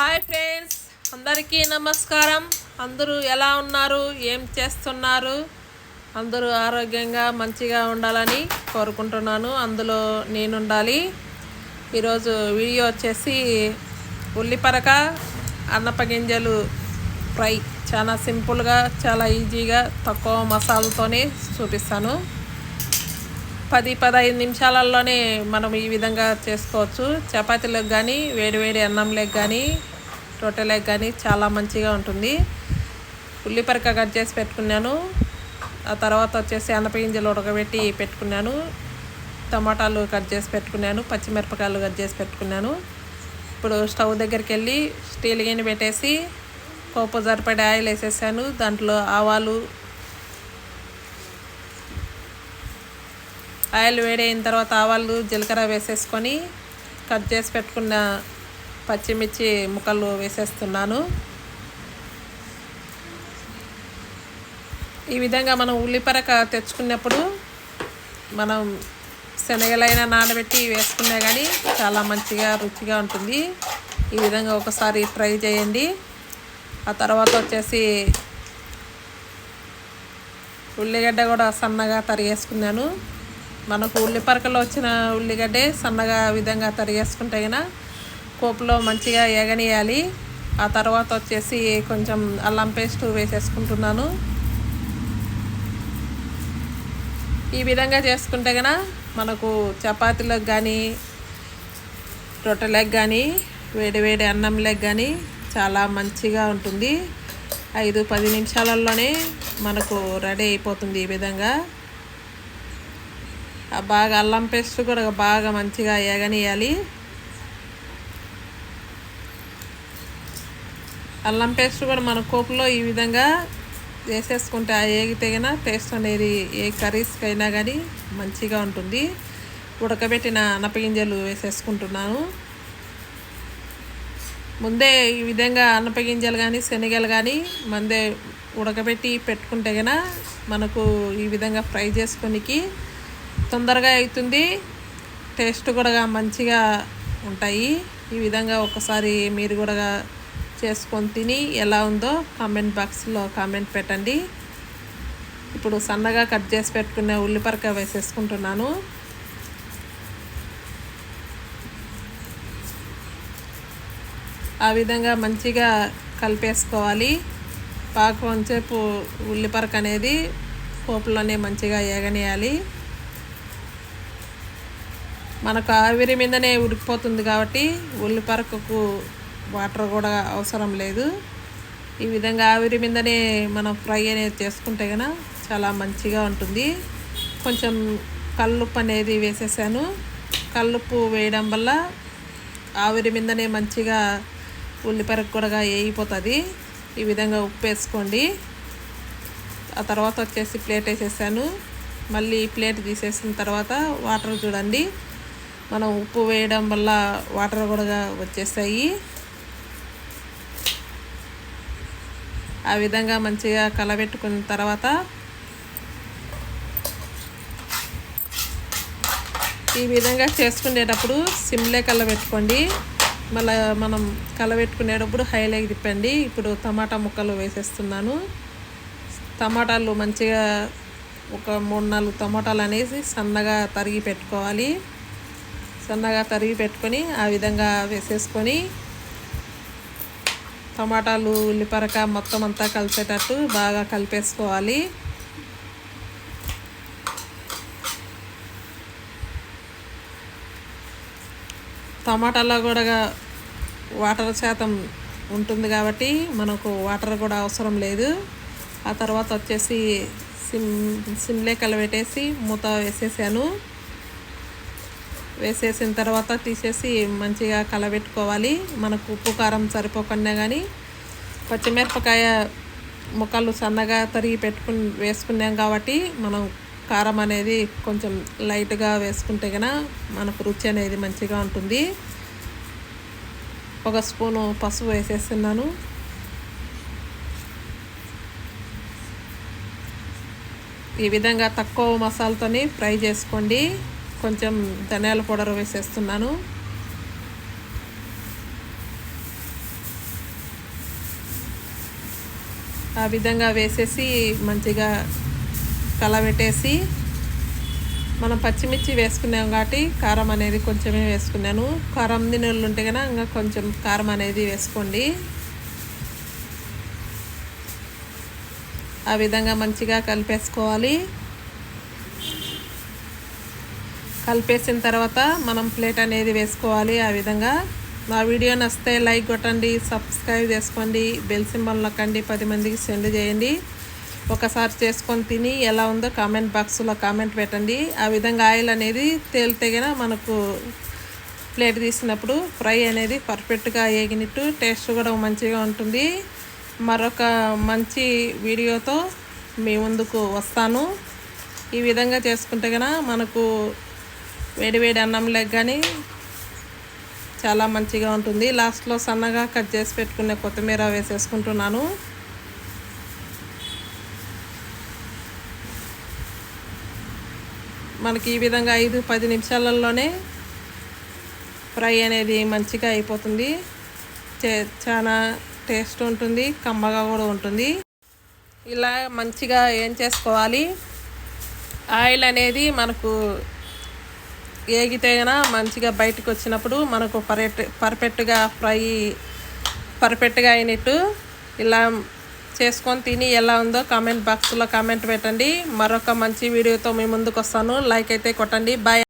Hi friends, అందరికీ నమస్కారం. అందరూ ఎలా ఉన్నారు, ఏం చేస్తున్నారు? అందరూ ఆరోగ్యంగా మంచిగా ఉండాలని కోరుకుంటున్నాను. అందులో నేను ఉండాలి. ఈరోజు వీడియో వచ్చేసి ఉల్లిపరక అన్నపగింజలు ఫ్రై చాలా సింపుల్గా, చాలా ఈజీగా, తక్కువ మసాలాతోనే చూపిస్తాను. 10-15 నిమిషాలలోనే మనం ఈ విధంగా చేసుకోవచ్చు. చపాతీలకు కానీ, వేడివేడి అన్నంలోకి కానీ, రొట్టెలకు కానీ చాలా మంచిగా ఉంటుంది. ఉల్లిపరక కట్ చేసి పెట్టుకున్నాను. ఆ తర్వాత వచ్చేసి అన్నపగింజలు ఉడకబెట్టి పెట్టుకున్నాను. టమాటాలు కట్ చేసి పెట్టుకున్నాను. పచ్చిమిరపకాయలు కట్ చేసి పెట్టుకున్నాను. ఇప్పుడు స్టవ్ దగ్గరికి వెళ్ళి స్టీల్ గిన్నె పెట్టేసి పోపు సరిపడే ఆయిల్ వేసేసాను. దాంట్లో ఆవాలు, ఆయిల్ వేడైన తర్వాత ఆవాలు, జీలకర్ర వేసేసుకొని కట్ చేసి పెట్టుకున్న పచ్చిమిర్చి ముక్కలు వేసేస్తున్నాను. ఈ విధంగా మనం ఉల్లిపరక తెచ్చుకున్నప్పుడు మనం శనగలైనా నానబెట్టి వేసుకున్నా కానీ చాలా మంచిగా రుచిగా ఉంటుంది. ఈ విధంగా ఒకసారి ట్రై చేయండి. ఆ తర్వాత వచ్చేసి ఉల్లిగడ్డ కూడా సన్నగా తరిగేసుకున్నాను. మనకు ఉల్లిపరకలో వచ్చిన ఉల్లిగడ్డే సన్నగా విధంగా తరిగేసుకుంటే కనుక పోపులో మంచిగా ఎగనియాలి. ఆ తర్వాత వచ్చేసి కొంచెం అల్లం పేస్ట్ వేసేసుకుంటున్నాను. ఈ విధంగా చేసుకుంటే కనుక మనకు చపాతీలకు కానీ, రొట్టెలకు కానీ, వేడి అన్నంలకు కానీ చాలా మంచిగా ఉంటుంది. 5-10 నిమిషాలలోనే మనకు రెడీ అయిపోతుంది. ఈ విధంగా బాగా అల్లం పేస్ట్ కూడా బాగా మంచిగా ఎగనియాలి. అల్లం పేస్ట్ కూడా మన కోపులో ఈ విధంగా వేసేసుకుంటే ఏగితేగిన టేస్ట్ అనేది ఏ కర్రీస్కైనా కానీ మంచిగా ఉంటుంది. ఉడకబెట్టిన అన్నపగింజలు వేసేసుకుంటున్నాను. ముందే ఈ విధంగా అన్నపగింజలు కానీ, శనగలు కానీ ముందే ఉడకబెట్టి పెట్టుకుంటే కనుక మనకు ఈ విధంగా ఫ్రై చేసుకోనికి తొందరగా అవుతుంది. టేస్ట్ కూడా మంచిగా ఉంటాయి. ఈ విధంగా ఒకసారి మీరు కూడా చేసుకొని తిని ఎలా ఉందో కామెంట్ బాక్స్లో కామెంట్ పెట్టండి. ఇప్పుడు సన్నగా కట్ చేసి పెట్టుకున్న ఉల్లిపరక వేసేసుకుంటున్నాను. ఆ విధంగా మంచిగా కలిపేసుకోవాలి. బాగా కొంచెంసేపు ఉల్లిపరక అనేది పోపులోనే మంచిగా ఎగనేయాలి. మనకు ఆవిరి మీదనే ఉడికిపోతుంది కాబట్టి ఉల్లిపరకకు వాటర్ కూడా అవసరం లేదు. ఈ విధంగా ఆవిరి మీదనే మనం ఫ్రై అనేది చేసుకుంటే కనుక చాలా మంచిగా ఉంటుంది. కొంచెం కల్లుప్పు అనేది వేసేసాను. కల్లుప్పు వేయడం వల్ల ఆవిరి మీదనే మంచిగా ఉల్లిపరక కూడా వేగిపోతుంది. ఈ విధంగా ఉప్పు వేసుకోండి. ఆ తర్వాత వచ్చేసి ప్లేట్ వేసేసాను. మళ్ళీ ప్లేట్ తీసేసిన తర్వాత వాటర్ చూడండి, మనం ఉప్పు వేయడం వల్ల వాటర్ కూడా వచ్చేస్తాయి. ఆ విధంగా మంచిగా కలబెట్టుకున్న తర్వాత ఈ విధంగా చేసుకునేటప్పుడు సిమ్లే కలబెట్టుకోండి. మళ్ళీ మనం కలబెట్టుకునేటప్పుడు హైలోకి తిప్పండి. ఇప్పుడు టమాటా ముక్కలు వేసేస్తున్నాను. టమాటాలు మంచిగా ఒక 3-4 టమాటాలు అనేసి సన్నగా తరిగి పెట్టుకోవాలి. సన్నగా తరిగి పెట్టుకొని ఆ విధంగా వేసేసుకొని టమాటాలు, ఉల్లిపరక మొత్తం అంతా కలిసేటట్టు బాగా కలిపేసుకోవాలి. టమాటాలో కూడా వాటర్ శాతం ఉంటుంది కాబట్టి మనకు వాటర్ కూడా అవసరం లేదు. ఆ తర్వాత వచ్చేసి సిమ్లే కలబెట్టేసి మూత వేసేసాను. వేసేసిన తర్వాత తీసేసి మంచిగా కలబెట్టుకోవాలి. మనకు ఉప్పు కారం సరిపోకుండా కానీ పచ్చిమిరపకాయ ముక్కలు సన్నగా తరిగి వేసుకున్నాం కాబట్టి మనం కారం అనేది కొంచెం లైట్గా వేసుకుంటే కనుక మనకు రుచి అనేది మంచిగా ఉంటుంది. 1 స్పూను పసుపు వేసేస్తున్నాను. ఈ విధంగా తక్కువ మసాలాతోని ఫ్రై చేసుకోండి. కొంచెం ధనియాల పౌడర్ వేసేస్తున్నాను. ఆ విధంగా వేసేసి మంచిగా కలబెట్టేసి మనం పచ్చిమిర్చి వేసుకున్నాం కాబట్టి కారం అనేది కొంచెమే వేసుకున్నాను. కారం తినేళ్ళు ఉంటే కనుక ఇంకా కొంచెం కారం అనేది వేసుకోండి. ఆ విధంగా మంచిగా కలిపేసుకోవాలి. కలిపేసిన తర్వాత మనం ప్లేట్ అనేది వేసుకోవాలి. ఆ విధంగా నా వీడియో నచ్చితే లైక్ కొట్టండి, సబ్స్క్రైబ్ చేసుకోండి, బెల్ సింబల్ నొక్కండి, 10 మందికి సెండ్ చేయండి. ఒకసారి చేసుకొని తిని ఎలా ఉందో కామెంట్ బాక్స్లో కామెంట్ పెట్టండి. ఆ విధంగా ఆయిల్ అనేది తేలితేగిన మనకు ప్లేట్ తీసినప్పుడు ఫ్రై అనేది పర్ఫెక్ట్గా వేగినట్టు టేస్ట్ కూడా మంచిగా ఉంటుంది. మరొక మంచి వీడియోతో మీ ముందుకు వస్తాను. ఈ విధంగా చేసుకుంటే కనుక మనకు వేడివేడి అన్నంలోకి కానీ చాలా మంచిగా ఉంటుంది. లాస్ట్లో సన్నగా కట్ చేసి పెట్టుకునే కొత్తిమీర వేసేసుకుంటున్నాను. మనకి ఈ విధంగా 5-10 నిమిషాలలోనే ఫ్రై అనేది మంచిగా అయిపోతుంది. చాలా టేస్ట్ ఉంటుంది, కమ్మగా కూడా ఉంటుంది. ఇలా మంచిగా ఏం చేసుకోవాలి, ఆయిల్ అనేది మనకు ఏగితేనా మంచిగా బయటకు వచ్చినప్పుడు మనకు పర్ఫెక్ట్గా అయినట్టు. ఇలా చేసుకొని తిని ఎలా ఉందో కామెంట్ బాక్స్లో కామెంట్ పెట్టండి. మరొక మంచి వీడియోతో మీ ముందుకు వస్తాను. లైక్ అయితే కొట్టండి. బాయ్.